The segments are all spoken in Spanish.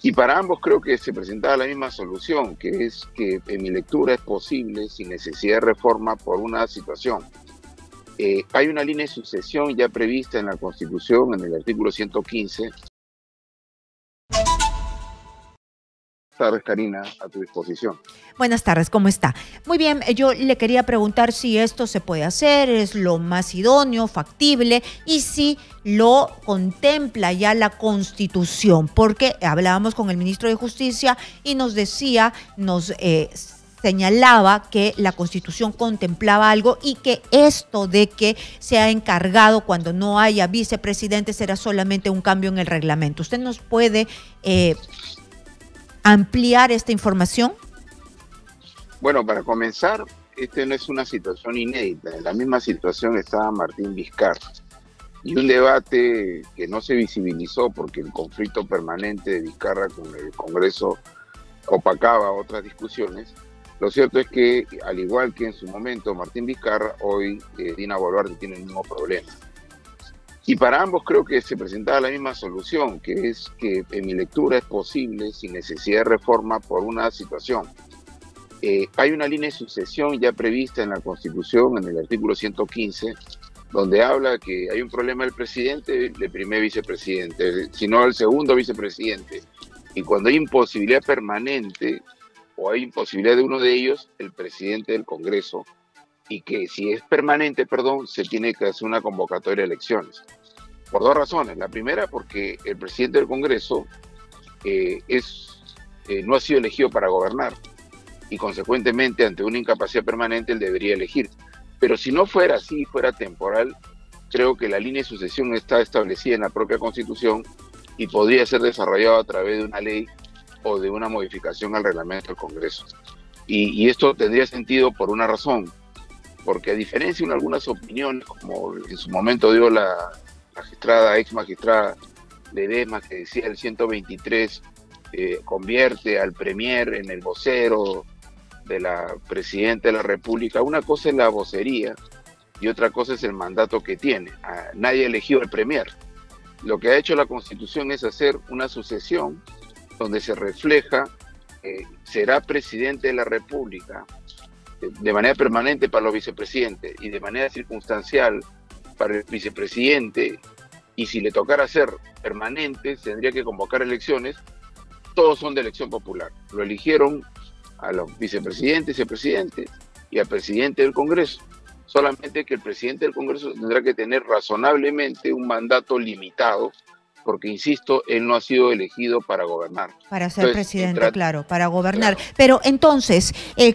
Y para ambos creo que se presentaba la misma solución, que es que en mi lectura es posible, sin necesidad de reforma, por una situación. Hay una línea de sucesión ya prevista en la Constitución, en el artículo 115. Sabes, Karina, a tu disposición. Buenas tardes, ¿cómo está? Muy bien, yo le quería preguntar si esto se puede hacer, es lo más idóneo, factible, y si lo contempla ya la Constitución, porque hablábamos con el ministro de Justicia y nos decía, señalaba que la Constitución contemplaba algo y que esto de que se ha encargado cuando no haya vicepresidente será solamente un cambio en el reglamento. ¿Usted nos puede ampliar esta información? Bueno, para comenzar, no es una situación inédita. En la misma situación estaba Martín Vizcarra. Y un debate que no se visibilizó porque el conflicto permanente de Vizcarra con el Congreso opacaba otras discusiones. Lo cierto es que, al igual que en su momento Martín Vizcarra, hoy Dina Boluarte tiene el mismo problema. Y para ambos creo que se presentaba la misma solución, que es que en mi lectura es posible, sin necesidad de reforma, por una situación. Hay una línea de sucesión ya prevista en la Constitución, en el artículo 115, donde habla que hay un problema del presidente, del primer vicepresidente, sino el segundo vicepresidente. Y cuando hay imposibilidad permanente, o hay imposibilidad de uno de ellos, el presidente del Congreso, y que si es permanente, se tiene que hacer una convocatoria de elecciones. Por dos razones. La primera, porque el presidente del Congreso no ha sido elegido para gobernar, y consecuentemente, ante una incapacidad permanente, él debería elegir. Pero si no fuera así, fuera temporal, creo que la línea de sucesión está establecida en la propia Constitución y podría ser desarrollado a través de una ley o de una modificación al reglamento del Congreso. Y esto tendría sentido por una razón, porque a diferencia de algunas opiniones, como en su momento dio la ex magistrada Ledesma, que decía el 123 convierte al premier en el vocero de la presidenta de la República. Una cosa es la vocería y otra cosa es el mandato que tiene. Nadie eligió al premier. Lo que ha hecho la Constitución es hacer una sucesión donde se refleja será presidente de la República de manera permanente para los vicepresidentes y de manera circunstancial para el vicepresidente, y si le tocara ser permanente tendría que convocar elecciones. Todos son de elección popular. Lo eligieron a los vicepresidentes y presidentes y al presidente del Congreso. Solamente que el presidente del Congreso tendrá que tener razonablemente un mandato limitado, porque, insisto, él no ha sido elegido para gobernar. Para ser presidente, claro, para gobernar. Claro. Pero entonces,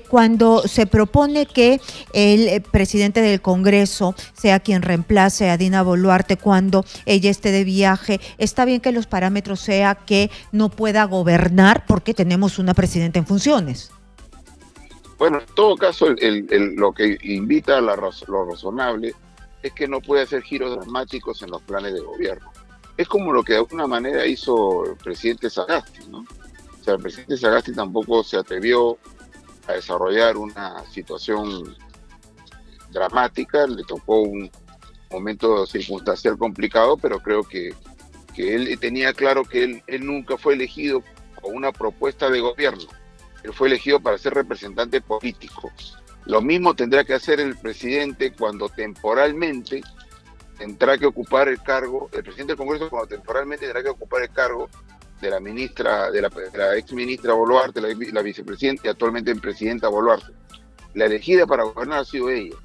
cuando se propone que el presidente del Congreso sea quien reemplace a Dina Boluarte cuando ella esté de viaje, ¿está bien que los parámetros sea que no pueda gobernar porque tenemos una presidenta en funciones? Bueno, en todo caso, lo que invita a lo razonable es que no puede hacer giros dramáticos en los planes de gobierno. Es como lo que de alguna manera hizo el presidente Sagasti, ¿no? O sea, el presidente Sagasti tampoco se atrevió a desarrollar una situación dramática, le tocó un momento circunstancial complicado, pero creo que él tenía claro que él nunca fue elegido con una propuesta de gobierno, él fue elegido para ser representante político. Lo mismo tendrá que hacer el presidente cuando temporalmente tendrá que ocupar el cargo, el presidente del Congreso cuando temporalmente tendrá que ocupar el cargo de la ministra, de la ex ministra Boluarte, la vicepresidenta y actualmente presidenta Boluarte. La elegida para gobernar ha sido ella,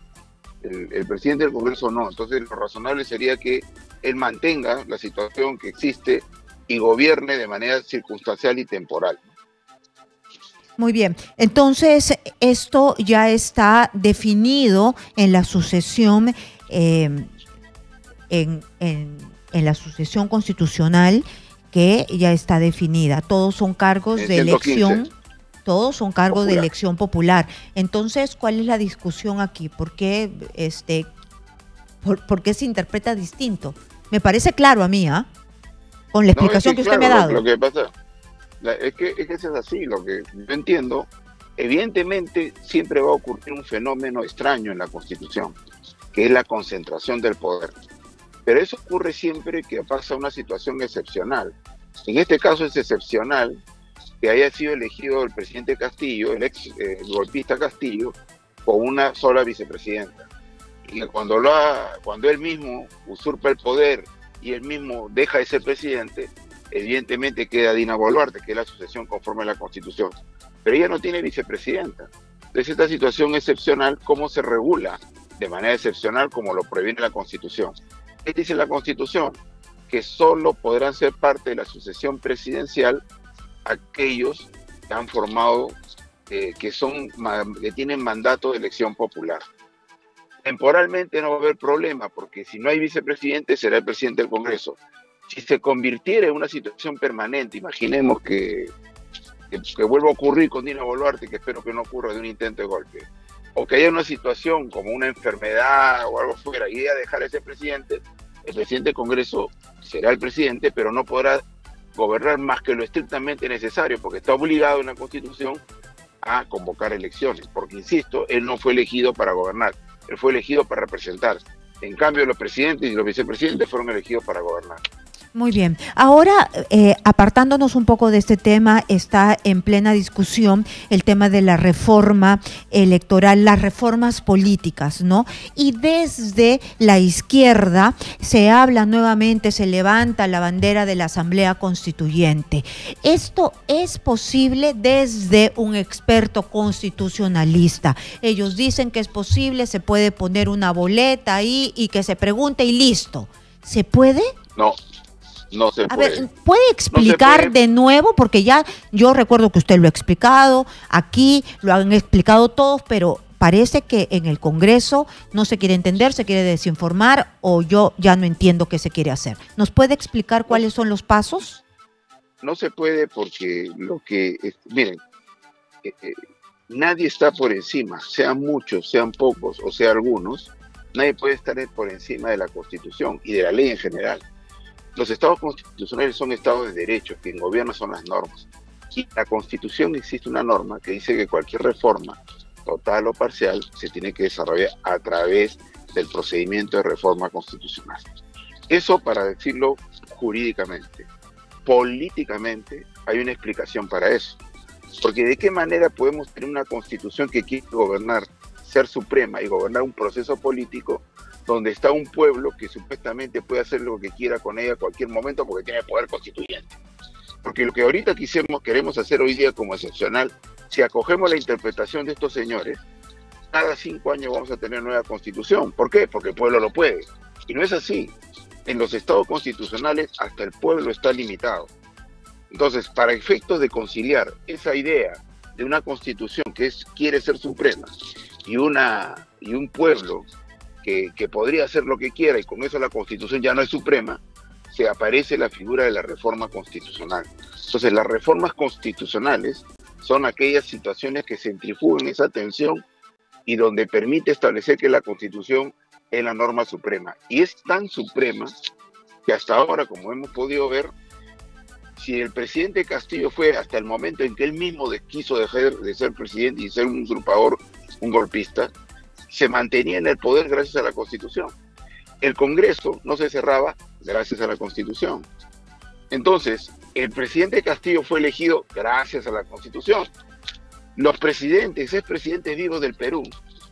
el presidente del Congreso no. Entonces lo razonable sería que él mantenga la situación que existe y gobierne de manera circunstancial y temporal. Muy bien, entonces esto ya está definido en la sucesión en la sucesión constitucional, que ya está definida. Todos son cargos de elección, todos son cargos de elección popular. Entonces, ¿cuál es la discusión aquí? ¿Por qué se interpreta distinto? Me parece claro a mí, con la explicación que usted me ha dado. Lo que pasa es que eso es así. Lo que yo entiendo, evidentemente siempre va a ocurrir un fenómeno extraño en la Constitución, que es la concentración del poder. Pero eso ocurre siempre que pasa una situación excepcional. En este caso es excepcional que haya sido elegido el presidente Castillo, el golpista Castillo, con una sola vicepresidenta. Y que cuando él mismo usurpa el poder y él mismo deja de ser presidente, evidentemente queda Dina Boluarte, que es la sucesión conforme a la Constitución. Pero ella no tiene vicepresidenta. Entonces esta situación excepcional, ¿cómo se regula? De manera excepcional como lo previene la Constitución. ¿Qué dice la Constitución? Que solo podrán ser parte de la sucesión presidencial aquellos que han formado, que tienen mandato de elección popular. Temporalmente no va a haber problema, porque si no hay vicepresidente, será el presidente del Congreso. Si se convirtiera en una situación permanente, imaginemos que vuelva a ocurrir con Dina Boluarte, que espero que no ocurra, de un intento de golpe, o que haya una situación como una enfermedad o algo fuera, y ella dejar de ser presidente, el presidente del Congreso será el presidente, pero no podrá gobernar más que lo estrictamente necesario, porque está obligado en la Constitución a convocar elecciones, porque insisto, él no fue elegido para gobernar, él fue elegido para representar. En cambio, los presidentes y los vicepresidentes fueron elegidos para gobernar. Muy bien. Ahora, apartándonos un poco de este tema, está en plena discusión el tema de la reforma electoral, las reformas políticas, ¿no? Y desde la izquierda se habla nuevamente, se levanta la bandera de la Asamblea Constituyente. ¿Esto es posible desde un experto constitucionalista? Ellos dicen que es posible, se puede poner una boleta ahí y que se pregunte y listo. ¿Se puede? No. No se puede. A ver, ¿puede explicar de nuevo? Porque ya yo recuerdo que usted lo ha explicado, aquí lo han explicado todos, pero parece que en el Congreso no se quiere entender, se quiere desinformar, o yo ya no entiendo qué se quiere hacer. ¿Nos puede explicar cuáles son los pasos? No se puede porque miren, nadie está por encima, sean muchos, sean pocos o sean algunos, nadie puede estar por encima de la Constitución y de la ley en general. Los estados constitucionales son estados de derecho, quien gobierna son las normas. Y en la Constitución existe una norma que dice que cualquier reforma, total o parcial, se tiene que desarrollar a través del procedimiento de reforma constitucional. Eso para decirlo jurídicamente. Políticamente hay una explicación para eso. Porque ¿de qué manera podemos tener una Constitución que quiere gobernar, ser suprema y gobernar un proceso político donde está un pueblo que supuestamente puede hacer lo que quiera con ella a cualquier momento porque tiene poder constituyente? Porque lo que ahorita queremos hacer hoy día como excepcional, si acogemos la interpretación de estos señores, cada 5 años vamos a tener nueva constitución. ¿Por qué? Porque el pueblo lo puede. Y no es así. En los estados constitucionales hasta el pueblo está limitado. Entonces, para efectos de conciliar esa idea de una constitución que quiere ser suprema y un pueblo que podría hacer lo que quiera y con eso la Constitución ya no es suprema, se aparece la figura de la reforma constitucional. Entonces, las reformas constitucionales son aquellas situaciones que centrifugan esa tensión y donde permite establecer que la Constitución es la norma suprema. Y es tan suprema que hasta ahora, como hemos podido ver, si el presidente Castillo fue hasta el momento en que él mismo quiso dejar de ser presidente y ser un usurpador, un golpista, se mantenía en el poder gracias a la Constitución. El Congreso no se cerraba gracias a la Constitución. Entonces, el presidente Castillo fue elegido gracias a la Constitución. Los expresidentes vivos del Perú,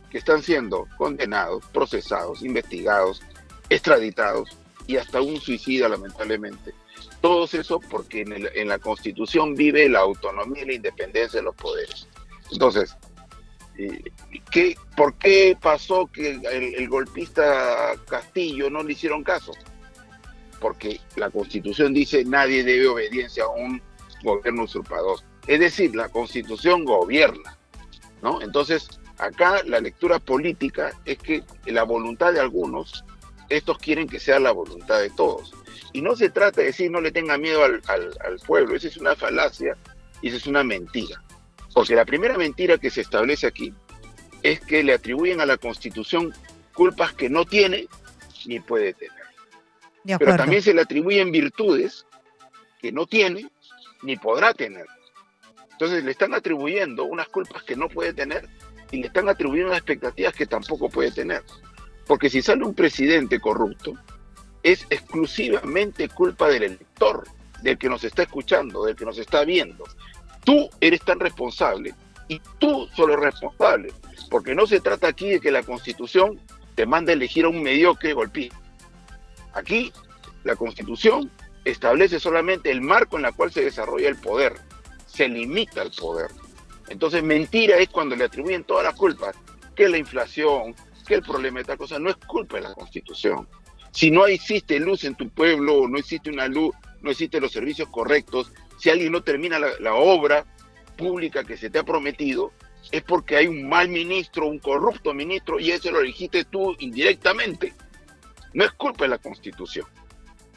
que están siendo condenados, procesados, investigados, extraditados y hasta un suicida, lamentablemente. Todo eso porque en la Constitución vive la autonomía y la independencia de los poderes. Entonces, ¿por qué pasó que el golpista Castillo no le hicieron caso? Porque la Constitución dice nadie debe obediencia a un gobierno usurpador. Es decir, la Constitución gobierna, ¿no? Entonces, acá la lectura política es que la voluntad de algunos, estos quieren que sea la voluntad de todos. Y no se trata de decir no le tenga miedo al pueblo, esa es una falacia y esa es una mentira. Porque la primera mentira que se establece aquí es que le atribuyen a la Constitución culpas que no tiene ni puede tener. Pero también se le atribuyen virtudes que no tiene ni podrá tener. Entonces le están atribuyendo unas culpas que no puede tener y le están atribuyendo unas expectativas que tampoco puede tener. Porque si sale un presidente corrupto, es exclusivamente culpa del elector del que nos está escuchando, del que nos está viendo. Tú eres tan responsable y tú solo eres responsable, porque no se trata aquí de que la Constitución te mande a elegir a un mediocre golpista. Aquí la Constitución establece solamente el marco en el cual se desarrolla el poder, se limita el poder. Entonces mentira es cuando le atribuyen todas las culpas, que la inflación, que el problema de tal cosa, no es culpa de la Constitución. Si no existe luz en tu pueblo, no existe una luz, no existen los servicios correctos, si alguien no termina la obra pública que se te ha prometido, es porque hay un mal ministro, un corrupto ministro, y eso lo elegiste tú indirectamente. No es culpa de la Constitución.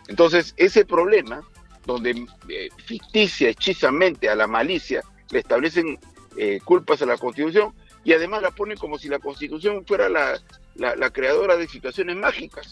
Entonces, ese problema, donde ficticia, hechizamente, a la malicia, le establecen culpas a la Constitución, y además la ponen como si la Constitución fuera la creadora de situaciones mágicas.